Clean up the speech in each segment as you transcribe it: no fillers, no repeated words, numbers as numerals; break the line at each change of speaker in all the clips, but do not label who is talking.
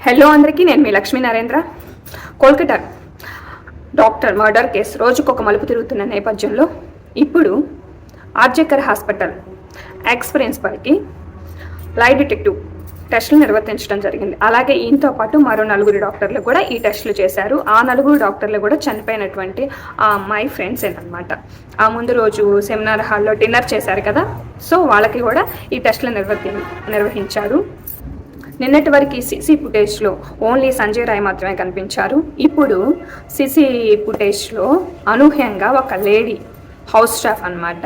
Hello అందరికీ, నేను మీ Lakshmi Narendra. Kolkata doctor murder case రోజుకొక మలుపు తిరుగుతున్న నేపథ్యంలో ఇప్పుడు ఆర్జేకర్ హాస్పిటల్ ఎక్స్ ప్రిన్సిపల్కి లై డిటెక్టివ్ టెస్టులు నిర్వర్తించడం జరిగింది. అలాగే ఈయనతో పాటు మరో 4 డాక్టర్లు కూడా ఈ టెస్టులు చేశారు. ఆ 4 డాక్టర్లు కూడా చనిపోయినటువంటి ఆ అమ్మాయి ఫ్రెండ్స్ ఏనమాట. ఆ ముందు రోజు సెమినార్ హాల్లో డిన్నర్ చేశారు కదా, సో వాళ్ళకి కూడా ఈ టెస్టులు నిర్వహించారు. నిన్నటి వరకు సీసీ ఫుటేజ్లో ఓన్లీ సంజయ్ రాయ్ మాత్రమే కనిపించారు. ఇప్పుడు సీసీ ఫుటేజ్లో అనూహ్యంగా ఒక లేడీ హౌస్ స్టాఫ్ అనమాట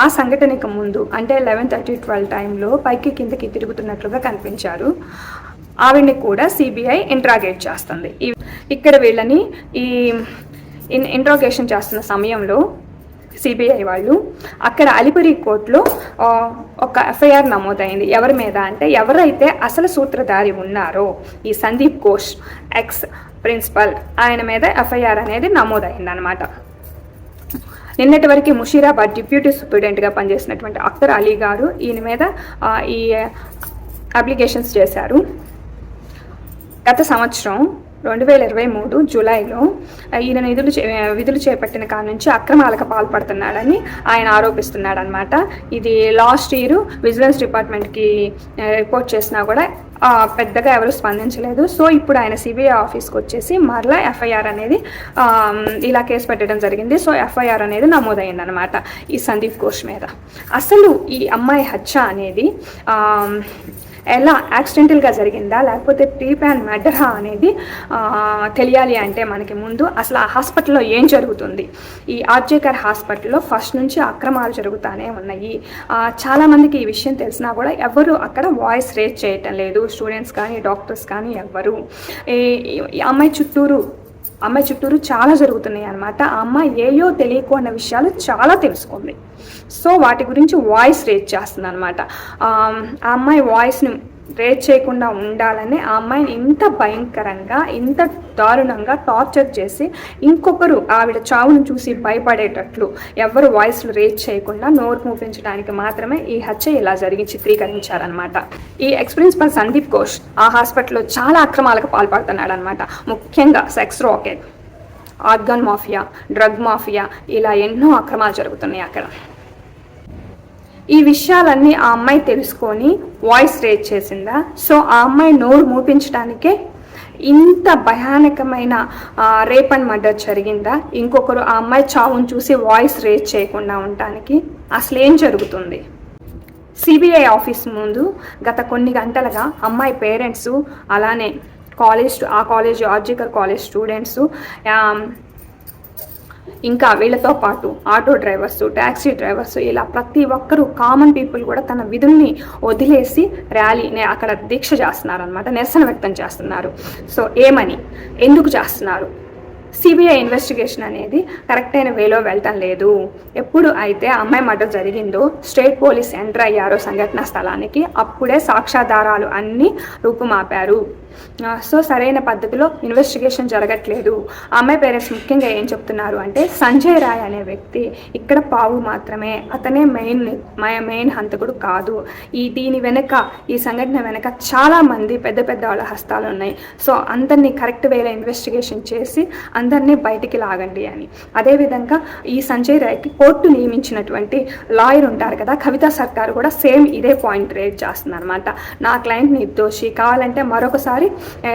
ఆ సంఘటనకు ముందు అంటే 11:30-12 టైంలో పైకి కిందకి తిరుగుతున్నట్లుగా కనిపించారు. ఆవిడ్ని కూడా సిబిఐ ఇంట్రాగేట్ చేస్తుంది. ఇక్కడ వీళ్ళని ఈ ఇంట్రాగేషన్ చేస్తున్న సమయంలో సిబిఐ వాళ్ళు అక్కడ అలిపిరి కోర్టులో ఒక ఎఫ్ఐఆర్ నమోదైంది. ఎవరి మీద అంటే ఎవరైతే అసలు సూత్రధారి ఉన్నారో ఈ సందీప్ ఘోష్ ఎక్స్ ప్రిన్సిపల్ ఆయన మీద ఎఫ్ఐఆర్ అనేది నమోదైంది అనమాట. నిన్నటి వరకు ముషీరాబాద్ డిప్యూటీ సూపరింటెండెంట్గా పనిచేసినటువంటి అఖ్తర్ అలీ గారు ఈయన మీద ఈ అప్లికేషన్స్ చేశారు. గత సంవత్సరం 2023 జూలైలో ఈయన విధులు చేపట్టిన కాడ నుంచి అక్రమాలకు పాల్పడుతున్నాడని ఆయన ఆరోపిస్తున్నాడు అనమాట. ఇది లాస్ట్ ఇయర్ విజిలెన్స్ డిపార్ట్మెంట్కి రిపోర్ట్ చేసినా కూడా పెద్దగా ఎవరు స్పందించలేదు. సో ఇప్పుడు ఆయన సిబిఐ ఆఫీస్కి వచ్చేసి మరలా ఎఫ్ఐఆర్ అనేది ఇలా కేసు పెట్టడం జరిగింది. సో ఎఫ్ఐఆర్ అనేది నమోదైంది అనమాట ఈ సందీప్ ఘోష్ మీద. అసలు ఈ అమ్మాయి హత్య అనేది ఎలా యాక్సిడెంటల్గా జరిగిందా లేకపోతే ప్రీ ప్లాన్ మర్డరా అనేది తెలియాలి అంటే మనకి ముందు అసలు ఆ హాస్పిటల్లో ఏం జరుగుతుంది. ఈ ఆర్జేకర్ హాస్పిటల్లో ఫస్ట్ నుంచి అక్రమాలు జరుగుతూనే ఉన్నాయి. చాలామందికి ఈ విషయం తెలిసినా కూడా ఎవరు అక్కడ వాయిస్ రేజ్ చేయటం లేదు, స్టూడెంట్స్ కానీ డాక్టర్స్ కానీ ఎవ్వరు. ఈ అమ్మాయి చుట్టూరు చాలా జరుగుతున్నాయి అనమాట. ఆ అమ్మాయి ఏయో తెలియకున్న విషయాలు చాలా తెలుసుకుంది. సో వాటి గురించి వాయిస్ రేజ్ చేస్తుంది అనమాట. ఆ అమ్మాయి వాయిస్ని రేజ్ చేయకుండా ఉండాలని ఆ అమ్మాయిని ఇంత భయంకరంగా ఇంత దారుణంగా టార్చర్ చేసి ఇంకొకరు ఆవిడ చావును చూసి భయపడేటట్లు ఎవరు వాయిస్లు రేజ్ చేయకుండా నోరు మూపించడానికి మాత్రమే ఈ హత్య ఇలా జరిగి చిత్రీకరించారనమాట. ఈ ఎక్స్ ప్రిన్సిపల్ సందీప్ ఘోష్ ఆ హాస్పిటల్లో చాలా అక్రమాలకు పాల్పడుతున్నాడు అనమాట. ముఖ్యంగా sex racket, organ mafia, drug mafia, ఇలా ఎన్నో అక్రమాలు జరుగుతున్నాయి అక్కడ. ఈ విషయాలన్నీ ఆ అమ్మాయి తెలుసుకొని వాయిస్ రేజ్ చేసిందా? సో ఆ అమ్మాయి నోరు మూపించడానికే ఇంత భయానకమైన రేప్ అండ్ మర్డర్ జరిగిందా? ఇంకొకరు ఆ అమ్మాయి చావును చూసి వాయిస్ రేజ్ చేయకుండా ఉండటానికి అసలు ఏం జరుగుతుంది? సిబిఐ ఆఫీస్ ముందు గత కొన్ని గంటలుగా అమ్మాయి పేరెంట్స్ అలానే కాలేజ్ ఆర్జికల్ కాలేజ్ స్టూడెంట్స్ ఇంకా వీళ్ళతో పాటు ఆటో డ్రైవర్స్, ట్యాక్సీ డ్రైవర్స్, ఇలా ప్రతి ఒక్కరూ కామన్ పీపుల్ కూడా తన విధుల్ని వదిలేసి ర్యాలీని అక్కడ దీక్ష చేస్తున్నారనమాట, నిరసన వ్యక్తం చేస్తున్నారు. సో ఏమని, ఎందుకు చేస్తున్నారు? సిబిఐ ఇన్వెస్టిగేషన్ అనేది కరెక్ట్ అయిన వేలో వెళ్ళటం లేదు. ఎప్పుడు అయితే అమ్మాయి మర్డర్ జరిగిందో స్టేట్ పోలీస్ ఎంటర్ అయ్యారో సంఘటనా స్థలానికి అప్పుడే సాక్ష్యాధారాలు అన్నీ రూపుమాపారు. సో సరైన పద్ధతిలో ఇన్వెస్టిగేషన్ జరగట్లేదు. అమ్మాయి పేరెంట్స్ ముఖ్యంగా ఏం చెప్తున్నారు అంటే సంజయ్ రాయ్ అనే వ్యక్తి ఇక్కడ పావు మాత్రమే, అతనే మెయిన్ హంతకుడు కాదు. దీని వెనక, ఈ సంఘటన వెనక చాలామంది పెద్ద పెద్ద వాళ్ళ హస్తాలు ఉన్నాయి. సో అందరినీ కరెక్ట్ వేలో ఇన్వెస్టిగేషన్ చేసి అందరినీ బయటికి లాగండి అని. అదేవిధంగా ఈ సంజయ్ రాయ్కి కోర్టు నియమించినటువంటి లాయర్ ఉంటారు కదా, కవితా సర్కార్ కూడా సేమ్ ఇదే పాయింట్ రేజ్ చేస్తుంది అనమాట. నా క్లయింట్ నిర్దోషి, కావాలంటే మరొకసారి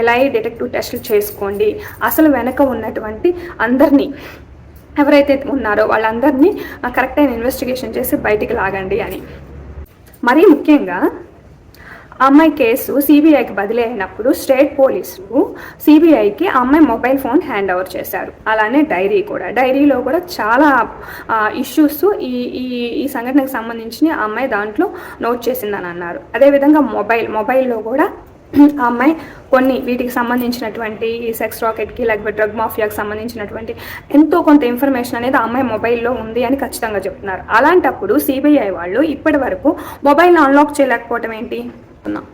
లై డిటెక్టివ్ టెస్టులు చేసుకోండి, అసలు వెనక ఉన్నటువంటి అందరినీ ఎవరైతే ఉన్నారో వాళ్ళందరినీ కరెక్ట్ అయిన ఇన్వెస్టిగేషన్ చేసి బయటికి లాగండి అని. మరీ ముఖ్యంగా అమ్మాయి కేసు సిబిఐకి బదిలీ అయినప్పుడు స్టేట్ పోలీసులు సిబిఐకి అమ్మాయి మొబైల్ ఫోన్ హ్యాండ్ ఓవర్ చేశారు. అలానే డైరీలో కూడా చాలా ఇష్యూస్ ఈ సంఘటనకు సంబంధించి ఆ అమ్మాయి దాంట్లో నోట్ చేసిందని అన్నారు. అదేవిధంగా మొబైల్లో కూడా ఆ అమ్మాయి కొన్ని వీటికి సంబంధించినటువంటి ఈ సెక్స్ రాకెట్కి లేకపోతే డ్రగ్ మాఫియాకి సంబంధించినటువంటి ఎంతో కొంత ఇన్ఫర్మేషన్ అనేది ఆ అమ్మాయి మొబైల్లో ఉంది అని ఖచ్చితంగా చెప్తున్నారు. అలాంటప్పుడు సిబిఐ వాళ్ళు ఇప్పటి వరకు మొబైల్ని అన్లాక్ చేయలేకపోవటం ఏంటి?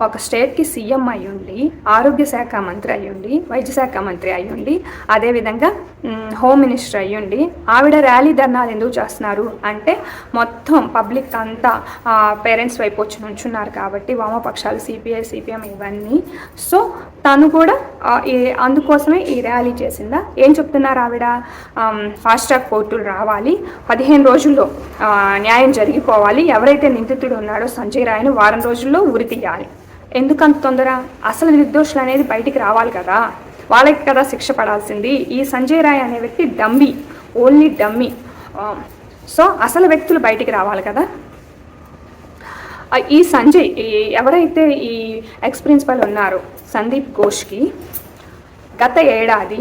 ఒక స్టేట్కి సీఎం అయ్యుండి, ఆరోగ్య శాఖ మంత్రి అయ్యుండి, వైద్య శాఖ మంత్రి అయ్యుండి, అదేవిధంగా హోమ్ మినిస్టర్ అయ్యుండి ఆవిడ ర్యాలీ ధర్నాలు ఎందుకు చేస్తున్నారు అంటే మొత్తం పబ్లిక్ అంతా పేరెంట్స్ వైపు వచ్చి నుంచున్నారు కాబట్టి వామపక్షాలు సిపిఐ సిపిఎం ఇవన్నీ. సో తను కూడా అందుకోసమే ఈ ర్యాలీ చేసిందా? ఏం చెప్తున్నారు ఆవిడ? ఫాస్ట్ ట్రాక్ కోర్టులు రావాలి, 15 రోజుల్లో న్యాయం జరిగిపోవాలి, ఎవరైతే నిందితుడు ఉన్నాడో సంజయ్ రాయ్ను వారం రోజుల్లో ఉరి తీయాలి. ఎందుకంత తొందర? అసలు నిర్దోషులు అనేది బయటికి రావాలి కదా, వాళ్ళకి కదా శిక్ష పడాల్సింది. ఈ సంజయ్ రాయ్ అనే వ్యక్తి డమ్మీ, ఓన్లీ డమ్మీ. సో అసలు వ్యక్తులు బయటికి రావాలి కదా. ఈ సంజయ్ ఎవరైతే ఈ ఎక్స్ ప్రిన్సిపల్ ఉన్నారో సందీప్ ఘోష్కి గత ఏడాది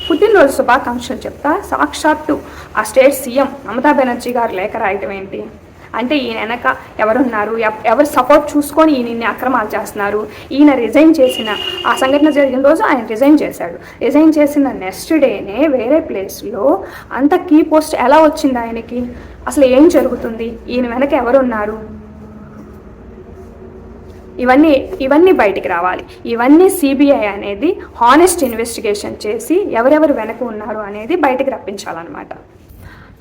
పుట్టినరోజు శుభాకాంక్షలు చెప్తా సాక్షాత్తు ఆ స్టేట్ సీఎం మమతా బెనర్జీ గారు లేఖ రాయటం ఏంటి? అంటే ఈయన వెనక ఎవరున్నారు, ఎవరు సపోర్ట్ చూసుకొని ఈయన్ని అక్రమాలు చేస్తున్నారు. ఈయన రిజైన్ చేసిన ఆ సంఘటన జరిగిన రోజు ఆయన రిజైన్ చేశాడు. రిజైన్ చేసిన నెక్స్ట్ డేనే వేరే ప్లేస్లో అంత కీ పోస్ట్ ఎలా వచ్చింది ఆయనకి? అసలు ఏం జరుగుతుంది? ఈయన వెనక ఎవరున్నారు? ఇవన్నీ బయటికి రావాలి. ఇవన్నీ సిబిఐ అనేది హానెస్ట్ ఇన్వెస్టిగేషన్ చేసి ఎవరెవరు వెనక ఉన్నారు అనేది బయటికి రప్పించాలన్నమాట.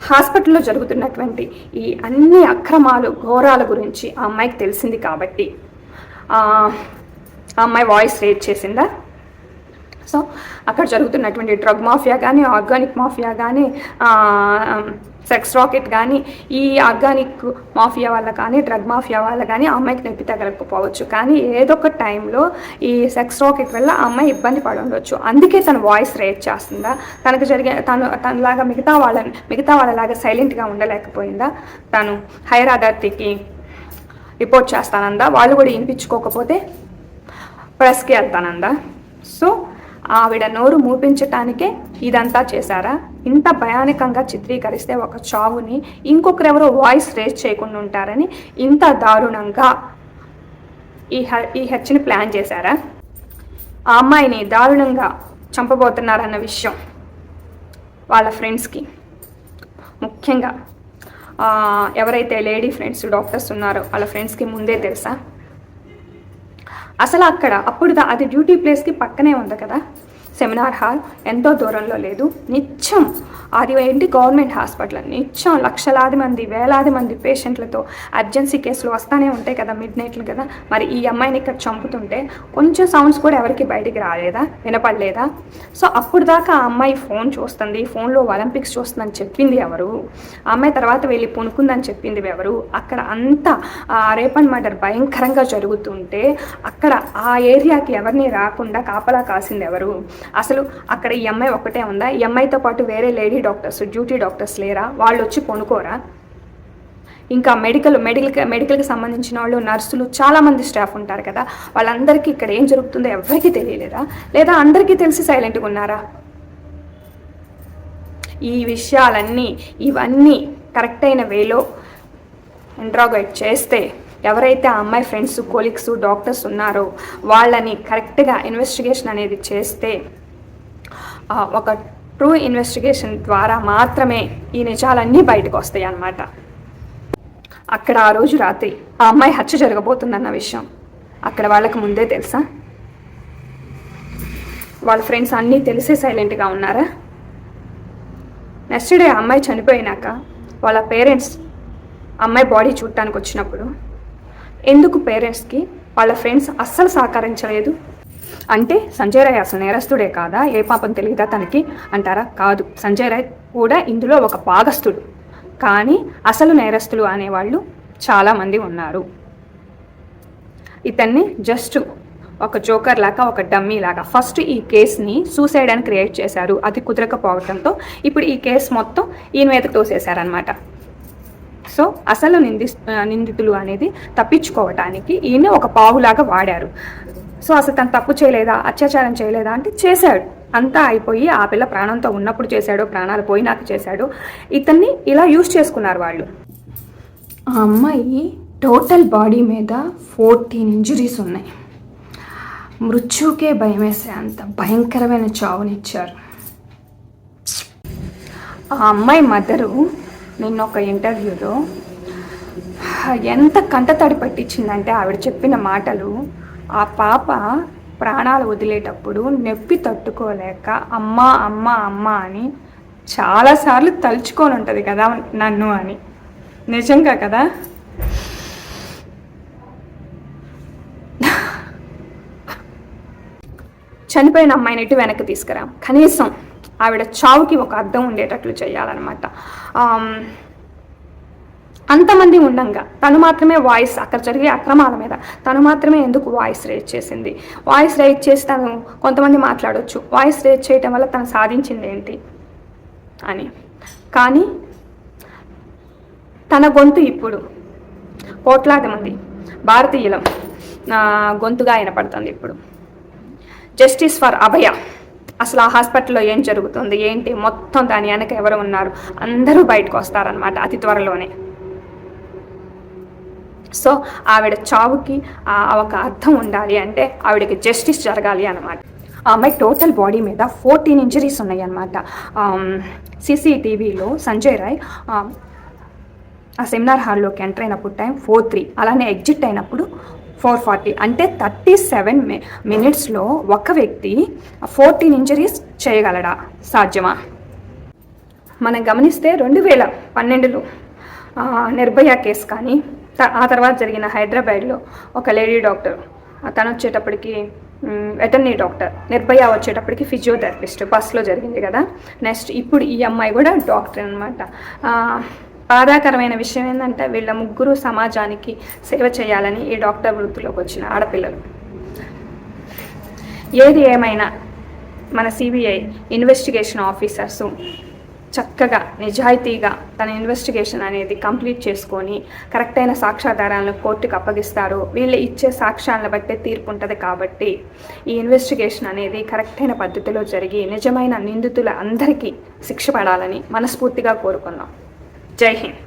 హాస్పిటల్లో జరుగుతున్నటువంటి ఈ అన్ని అక్రమాలు, ఘోరాల గురించి ఆ అమ్మాయికి తెలిసింది కాబట్టి ఆ అమ్మాయి వాయిస్ రేజ్ చేసిందా? సో అక్కడ జరుగుతున్నటువంటి డ్రగ్ మాఫియా కానీ, ఆర్గానిక్ మాఫియా కానీ, సెక్స్ రాకెట్ కానీ, ఈ ఆర్గానిక్ మాఫియా వల్ల కానీ, డ్రగ్ మాఫియా వల్ల కానీ ఆ అమ్మాయికి నొప్పి తగలకపోవచ్చు. కానీ ఏదో ఒక టైంలో ఈ సెక్స్ రాకెట్ వల్ల ఆ అమ్మాయి ఇబ్బంది పడి ఉండొచ్చు. అందుకే తను వాయిస్ రేజ్ చేస్తుందా? తనలాగా మిగతా వాళ్ళలాగా సైలెంట్గా ఉండలేకపోయిందా? తను హైర్ అథారిటీకి రిపోర్ట్ చేస్తానందా? వాళ్ళు కూడా వినిపించుకోకపోతే ప్రెస్కి వెళ్తానందా? సో ఆవిడ నోరు మూపించటానికే ఇదంతా చేశారా? ఇంత భయానకంగా చిత్రీకరిస్తే ఒక చావుని ఇంకొకరెవరో వాయిస్ రేజ్ చేయకుండా ఉంటారని ఇంత దారుణంగా ఈ హత్యని ప్లాన్ చేశారా? ఆ అమ్మాయిని దారుణంగా చంపబోతున్నారన్న విషయం వాళ్ళ ఫ్రెండ్స్కి, ముఖ్యంగా ఎవరైతే లేడీ ఫ్రెండ్స్ డాక్టర్స్ ఉన్నారో వాళ్ళ ఫ్రెండ్స్కి ముందే తెలుసా? అసలు అప్పుడు అది డ్యూటీ ప్లేస్కి పక్కనే ఉంది కదా, సెమినార్ హాల్ ఎంతో దూరంలో లేదు. నిత్యం అది ఏంటి గవర్నమెంట్ హాస్పిటల్, నిత్యం లక్షలాది మంది, వేలాది మంది పేషెంట్లతో అర్జెన్సీ కేసులు వస్తూనే ఉంటాయి కదా, మిడ్ నైట్లు కదా. మరి ఈ అమ్మాయిని ఇక్కడ చంపుతుంటే కొంచెం సౌండ్స్ కూడా ఎవరికి బయటికి రాలేదా, వినపడలేదా? సో అప్పుడు దాకా ఆ అమ్మాయి ఫోన్ చూస్తుంది, ఫోన్లో ఒలింపిక్స్ చూస్తుందని చెప్పింది ఎవరు? ఆ అమ్మాయి తర్వాత వెళ్ళి పునుకుందని చెప్పింది ఎవరు? అక్కడ అంతా రేప్ అండ్ మర్డర్ భయంకరంగా జరుగుతుంటే అక్కడ ఆ ఏరియాకి ఎవరిని రాకుండా కాపలా కాసింది ఎవరు? అసలు అక్కడ ఈ అమ్మాయి ఒకటే ఉందా? ఈ అమ్మాయితో పాటు వేరే లేడీ డాక్టర్స్, డ్యూటీ డాక్టర్స్ లేరా? వాళ్ళు వచ్చి కొనుక్కోరా? ఇంకా మెడికల్కి సంబంధించిన వాళ్ళు, నర్సులు, చాలామంది స్టాఫ్ ఉంటారు కదా, వాళ్ళందరికీ ఇక్కడ ఏం జరుగుతుందో ఎవరికీ తెలియలేదా? లేదా అందరికీ తెలిసి సైలెంట్గా ఉన్నారా? ఈ విషయాలన్నీ ఇవన్నీ కరెక్ట్ అయిన వేలో ఇంట్రాగేట్ చేస్తే ఎవరైతే ఆ అమ్మాయి ఫ్రెండ్స్, కొలీగ్స్, డాక్టర్స్ ఉన్నారో వాళ్ళని కరెక్ట్గా ఇన్వెస్టిగేషన్ అనేది చేస్తే ఒక ట్రూ ఇన్వెస్టిగేషన్ ద్వారా మాత్రమే ఈ నిజాలన్నీ బయటకు వస్తాయి అన్నమాట. అక్కడ ఆ రోజు రాత్రి ఆ అమ్మాయి హత్య జరగబోతుందన్న విషయం అక్కడ వాళ్ళకి ముందే తెలుసా? వాళ్ళ ఫ్రెండ్స్ అన్నీ తెలిసే సైలెంట్గా ఉన్నారా? నెక్స్ట్ డే ఆ అమ్మాయి చనిపోయినాక వాళ్ళ పేరెంట్స్ అమ్మాయి బాడీ చూడటానికి వచ్చినప్పుడు ఎందుకు పేరెంట్స్కి వాళ్ళ ఫ్రెండ్స్ అస్సలు సహకరించలేదు? అంటే సంజయ్ రాయ్ అసలు నేరస్తుడే కాదా? ఏ పాపం తెలియదా తనకి అంటారా? కాదు, సంజయ్ రాయ్ కూడా ఇందులో ఒక భాగస్థుడు. కానీ అసలు నేరస్తులు అనేవాళ్ళు చాలామంది ఉన్నారు. ఇతన్ని జస్ట్ ఒక జోకర్ లాగా, ఒక డమ్మీ లాగా ఫస్ట్ ఈ కేసుని సూసైడ్ అని క్రియేట్ చేశారు. అది కుదరకపోవడంతో ఇప్పుడు ఈ కేసు మొత్తం ఈయన మీద తోసేశారనమాట. సో అసలు నిందితులు అనేది తప్పించుకోవటానికి ఈయన ఒక పావులాగా వాడారు. సో అసలు తను తప్పు చేయలేదా, అత్యాచారం చేయలేదా అంటే చేశాడు. అంతా అయిపోయి ఆ పిల్ల ప్రాణంతో ఉన్నప్పుడు చేశాడు, ప్రాణాలు పోయినాక చేశాడు. ఇతన్ని ఇలా యూజ్ చేసుకున్నారు వాళ్ళు. ఆ అమ్మాయి టోటల్ బాడీ మీద 14 ఇంజురీస్ ఉన్నాయి. మృత్యుకే భయం వేసే అంత భయంకరమైన చావునిచ్చారు. ఆ అమ్మాయి మదరు నిన్న ఒక ఇంటర్వ్యూలో ఎంత కంటతడి పట్టించిందంటే ఆవిడ చెప్పిన మాటలు, ఆ పాప ప్రాణాలు వదిలేటప్పుడు నొప్పి తట్టుకోలేక అమ్మ అమ్మ అమ్మ అని చాలాసార్లు తలుచుకొని ఉంటుంది కదా నన్ను అని. నిజంగా కదా? చనిపోయిన అమ్మాయిని ఇటు వెనక్కి తీసుకురా, కనీసం ఆవిడ చావుకి ఒక అర్థం ఉండేటట్లు చేయాలన్నమాట. అంతమంది ఉండంగా తను మాత్రమే వాయిస్, అక్కడ జరిగే అక్రమాల మీద తను మాత్రమే ఎందుకు వాయిస్ రేజ్ చేసింది? వాయిస్ రేజ్ చేసి తను కొంతమంది మాట్లాడవచ్చు, వాయిస్ రేజ్ చేయటం వల్ల తను సాధించింది ఏంటి అని. కానీ తన గొంతు ఇప్పుడు కోట్లాది మంది భారతీయుల గొంతుగా వినపడుతుంది ఇప్పుడు. జస్టిస్ ఫర్ అభయ. అసలు ఆ హాస్పిటల్లో ఏం జరుగుతుంది ఏంటి మొత్తం దాని వెనక ఎవరు ఉన్నారు అందరూ బయటకు వస్తారనమాట అతి త్వరలోనే. సో ఆవిడ చావుకి ఒక అర్థం ఉండాలి అంటే ఆవిడకి జస్టిస్ జరగాలి అన్నమాట. ఆ అమ్మాయి టోటల్ బాడీ మీద 14 ఇంజరీస్ ఉన్నాయి అన్నమాట. CCTVలో సంజయ్ రాయ్ ఆ సెమినార్ హాల్లోకి ఎంటర్ అయినప్పుడు టైం 4:03, అలానే ఎగ్జిట్ అయినప్పుడు 4:40, అంటే 37 మినిట్స్లో ఒక వ్యక్తి 14 ఇంజరీస్ చేయగలడా? సాధ్యమా? మనం గమనిస్తే 2012లో నిర్భయ కేసు కానీ, ఆ తర్వాత జరిగిన హైదరాబాద్లో ఒక లేడీ డాక్టర్, తను వచ్చేటప్పటికి వెటర్నరీ డాక్టర్, నిర్భయ వచ్చేటప్పటికి ఫిజియోథెరపిస్ట్, బస్లో జరిగింది కదా. నెక్స్ట్ ఇప్పుడు ఈ అమ్మాయి కూడా డాక్టర్ అనమాట. బాధాకరమైన విషయం ఏంటంటే వీళ్ళ ముగ్గురు సమాజానికి సేవ చేయాలని ఈ డాక్టర్ వృత్తిలోకి వచ్చిన ఆడపిల్లలు. ఏది ఏమైనా మన CBI ఇన్వెస్టిగేషన్ ఆఫీసర్సు చక్కగా నిజాయితీగా తన ఇన్వెస్టిగేషన్ అనేది కంప్లీట్ చేసుకొని కరెక్ట్ అయిన సాక్ష్యాధారాలను కోర్టుకు అప్పగిస్తారు. వీళ్ళు ఇచ్చే సాక్ష్యాలను బట్టే తీర్పు ఉంటుంది. కాబట్టి ఈ ఇన్వెస్టిగేషన్ అనేది కరెక్ట్ అయిన పద్ధతిలో జరిగి నిజమైన నిందితుల అందరికీ శిక్ష పడాలని మనస్ఫూర్తిగా కోరుకున్నాం. జై హింద్.